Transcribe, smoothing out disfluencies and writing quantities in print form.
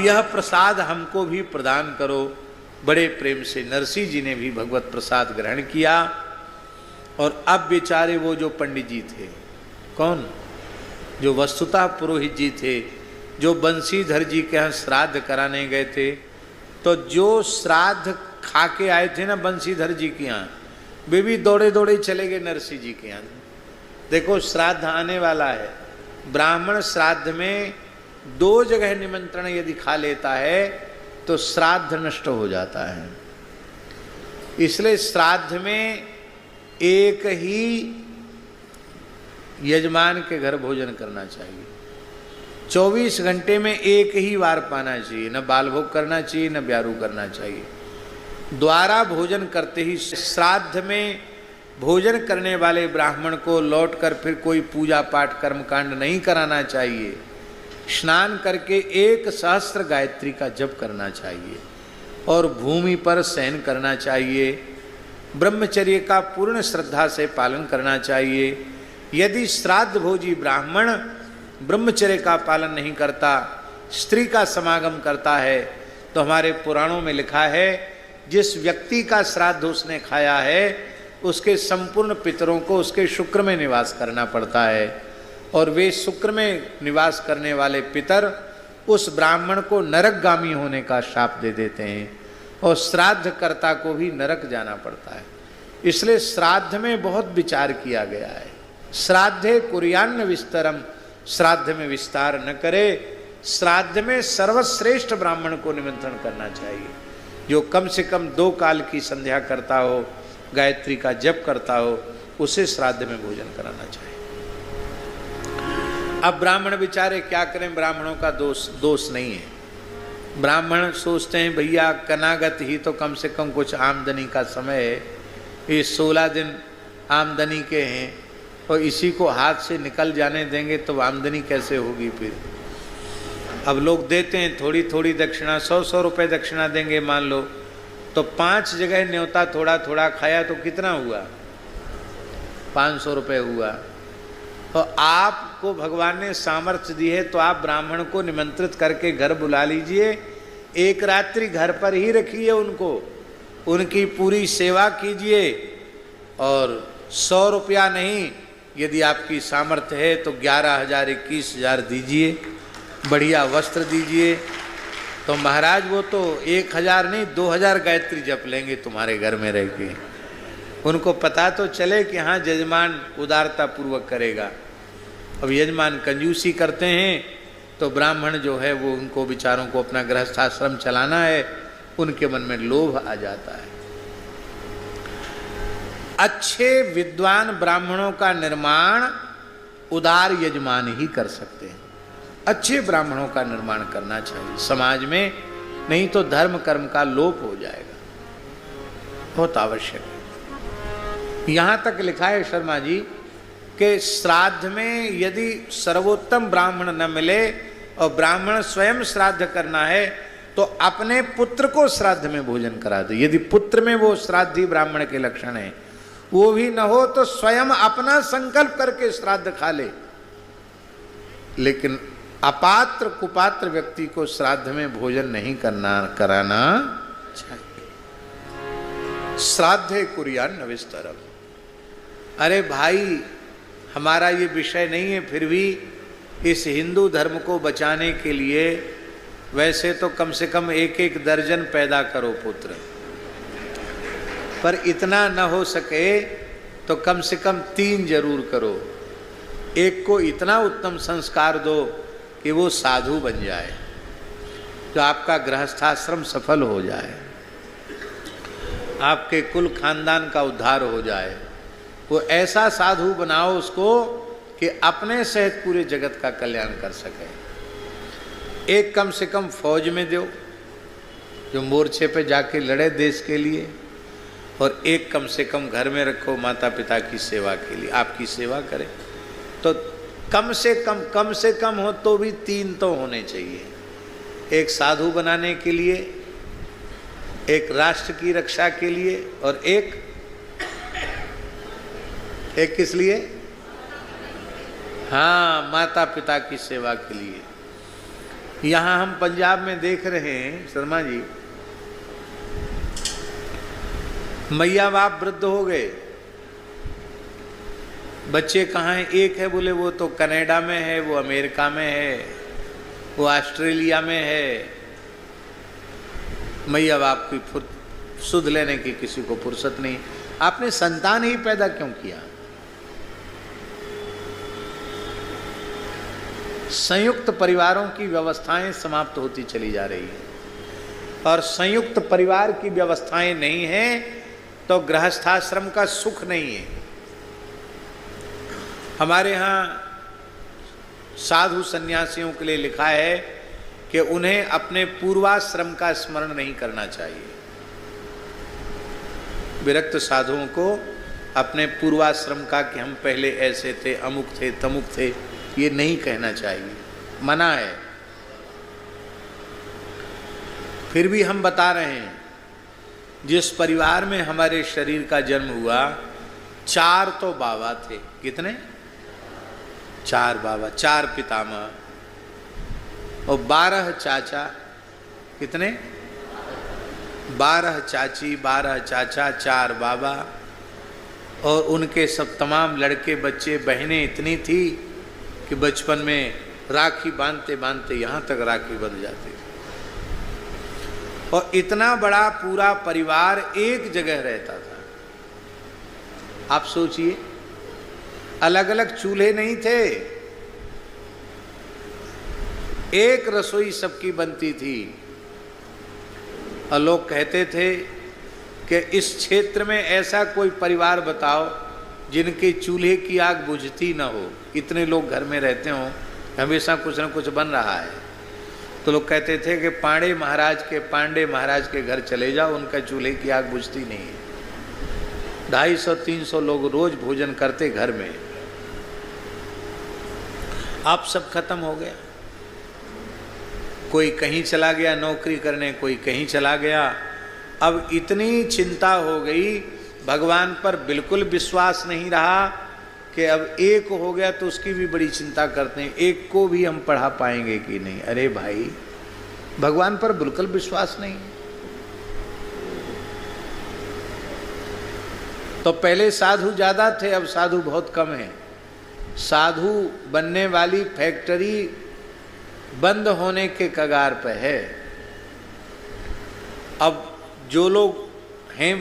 यह प्रसाद हमको भी प्रदान करो। बड़े प्रेम से नरसिंह जी ने भी भगवत प्रसाद ग्रहण किया। और अब बेचारे वो जो पंडित जी थे, कौन, जो वस्तुतः पुरोहित जी थे, जो बंशीधर जी के यहाँ श्राद्ध कराने गए थे, तो जो श्राद्ध खा के आए थे ना बंशीधर जी के यहाँ, वे भी दौड़े दौड़े चले गए नरसिंह जी के यहाँ। देखो श्राद्ध आने वाला है, ब्राह्मण श्राद्ध में 2 जगह निमंत्रण यदि खा लेता है तो श्राद्ध नष्ट हो जाता है। इसलिए श्राद्ध में एक ही यजमान के घर भोजन करना चाहिए। 24 घंटे में एक ही वार पाना चाहिए, न बाल भोग करना चाहिए, न ब्यारू करना चाहिए। द्वारा भोजन करते ही श्राद्ध में भोजन करने वाले ब्राह्मण को लौटकर फिर कोई पूजा पाठ कर्मकांड नहीं कराना चाहिए। स्नान करके 1 सहस्त्र गायत्री का जप करना चाहिए और भूमि पर शयन करना चाहिए। ब्रह्मचर्य का पूर्ण श्रद्धा से पालन करना चाहिए। यदि श्राद्ध भोजी ब्राह्मण ब्रह्मचर्य का पालन नहीं करता, स्त्री का समागम करता है, तो हमारे पुराणों में लिखा है जिस व्यक्ति का श्राद्ध उसने खाया है उसके संपूर्ण पितरों को उसके शुक्र में निवास करना पड़ता है। और वे शुक्र में निवास करने वाले पितर उस ब्राह्मण को नरकगामी होने का शाप दे देते हैं और श्राद्ध कर्ता को भी नरक जाना पड़ता है। इसलिए श्राद्ध में बहुत विचार किया गया है। श्राद्धे कुर्यान्न विस्तरम, श्राद्ध में विस्तार न करे। श्राद्ध में सर्वश्रेष्ठ ब्राह्मण को निमंत्रण करना चाहिए, जो कम से कम 2 काल की संध्या करता हो, गायत्री का जप करता हो, उसे श्राद्ध में भोजन कराना चाहिए। अब ब्राह्मण बेचारे क्या करें, ब्राह्मणों का दोष नहीं है। ब्राह्मण सोचते हैं भैया कनागत ही तो कम से कम कुछ आमदनी का समय है, ये 16 दिन आमदनी के हैं और इसी को हाथ से निकल जाने देंगे तो आमदनी कैसे होगी फिर। अब लोग देते हैं थोड़ी थोड़ी दक्षिणा, 100-100 रुपये दक्षिणा देंगे मान लो, तो 5 जगह न्योता थोड़ा थोड़ा खाया तो कितना हुआ, 500 रुपये हुआ। तो आपको भगवान ने सामर्थ्य दी है तो आप ब्राह्मण को निमंत्रित करके घर बुला लीजिए, 1 रात्रि घर पर ही रखिए उनको, उनकी पूरी सेवा कीजिए और 100 रुपया नहीं, यदि आपकी सामर्थ्य है तो 11,000 21,000 दीजिए, बढ़िया वस्त्र दीजिए। तो महाराज वो तो 1,000 नहीं 2,000 गायत्री जप लेंगे तुम्हारे घर में रह के। उनको पता तो चले कि हाँ यजमान उदारता पूर्वक करेगा। अब यजमान कंजूसी करते हैं तो ब्राह्मण जो है वो उनको विचारों को अपना गृहस्थाश्रम चलाना है, उनके मन में लोभ आ जाता है। अच्छे विद्वान ब्राह्मणों का निर्माण उदार यजमान ही कर सकते हैं। अच्छे ब्राह्मणों का निर्माण करना चाहिए समाज में, नहीं तो धर्म कर्म का लोप हो जाएगा, बहुत आवश्यक है। यहाँ तक लिखा है शर्मा जी कि श्राद्ध में यदि सर्वोत्तम ब्राह्मण न मिले और ब्राह्मण स्वयं श्राद्ध करना है तो अपने पुत्र को श्राद्ध में भोजन करा दे। यदि पुत्र में वो श्राद्धी ब्राह्मण के लक्षण है, वो भी न हो तो स्वयं अपना संकल्प करके श्राद्ध खा ले। लेकिन अपात्र कुपात्र व्यक्ति को श्राद्ध में भोजन नहीं कराना चाहिए। श्राद्धे कुर्यान्न विस्तरम। अरे भाई हमारा ये विषय नहीं है, फिर भी इस हिंदू धर्म को बचाने के लिए वैसे तो कम से कम 1-1 दर्जन पैदा करो पुत्र, पर इतना न हो सके तो कम से कम 3 जरूर करो। एक को इतना उत्तम संस्कार दो कि वो साधु बन जाए, तो आपका गृहस्थाश्रम सफल हो जाए, आपके कुल खानदान का उद्धार हो जाए। वो ऐसा साधु बनाओ उसको कि अपने सहित पूरे जगत का कल्याण कर सके। एक कम से कम फौज में दो जो मोर्चे पे जाके लड़े देश के लिए, और एक कम से कम घर में रखो माता पिता की सेवा के लिए, आपकी सेवा करे। तो कम से कम हो तो भी 3 तो होने चाहिए। एक साधु बनाने के लिए, एक राष्ट्र की रक्षा के लिए, और एक किस लिए? हाँ, माता पिता की सेवा के लिए। यहाँ हम पंजाब में देख रहे हैं शर्मा जी, मैया बाप वृद्ध हो गए, बच्चे कहाँ हैं? एक है, बोले वो तो कनाडा में है, वो अमेरिका में है, वो ऑस्ट्रेलिया में है। मैया बाप की सुध लेने की किसी को फुर्सत नहीं। आपने संतान ही पैदा क्यों किया? संयुक्त परिवारों की व्यवस्थाएं समाप्त होती चली जा रही हैं, और संयुक्त परिवार की व्यवस्थाएं नहीं हैं तो गृहस्थाश्रम का सुख नहीं है। हमारे यहाँ साधु सन्यासियों के लिए लिखा है कि उन्हें अपने पूर्वाश्रम का स्मरण नहीं करना चाहिए। विरक्त साधुओं को अपने पूर्वाश्रम का कि हम पहले ऐसे थे, अमुक थे, तमुक थे, ये नहीं कहना चाहिए, मना है। फिर भी हम बता रहे हैं, जिस परिवार में हमारे शरीर का जन्म हुआ, 4 तो बाबा थे। कितने? 4 बाबा, 4 पितामह और 12 चाचा। कितने? 12 चाची, 12 चाचा, 4 बाबा, और उनके सब तमाम लड़के बच्चे बहनें इतनी थी कि बचपन में राखी बांधते बांधते यहाँ तक राखी बंध जाती थी। और इतना बड़ा पूरा परिवार एक जगह रहता था। आप सोचिए, अलग अलग चूल्हे नहीं थे, एक रसोई सबकी बनती थी। और लोग कहते थे कि इस क्षेत्र में ऐसा कोई परिवार बताओ जिनके चूल्हे की आग बुझती ना हो, इतने लोग घर में रहते हों, हमेशा कुछ न कुछ बन रहा है। तो लोग कहते थे कि पांडे महाराज के घर चले जाओ, उनका चूल्हे की आग बुझती नहीं है। 250-300 लोग रोज भोजन करते घर में। अब सब खत्म हो गया, कोई कहीं चला गया नौकरी करने, कोई कहीं चला गया। अब इतनी चिंता हो गई, भगवान पर बिल्कुल विश्वास नहीं रहा कि अब एक हो गया तो उसकी भी बड़ी चिंता करते हैं, एक को भी हम पढ़ा पाएंगे कि नहीं। अरे भाई, भगवान पर बिल्कुल विश्वास नहीं। तो पहले साधु ज्यादा थे, अब साधु बहुत कम है। साधु बनने वाली फैक्ट्री बंद होने के कगार पे है। अब जो लोग हैं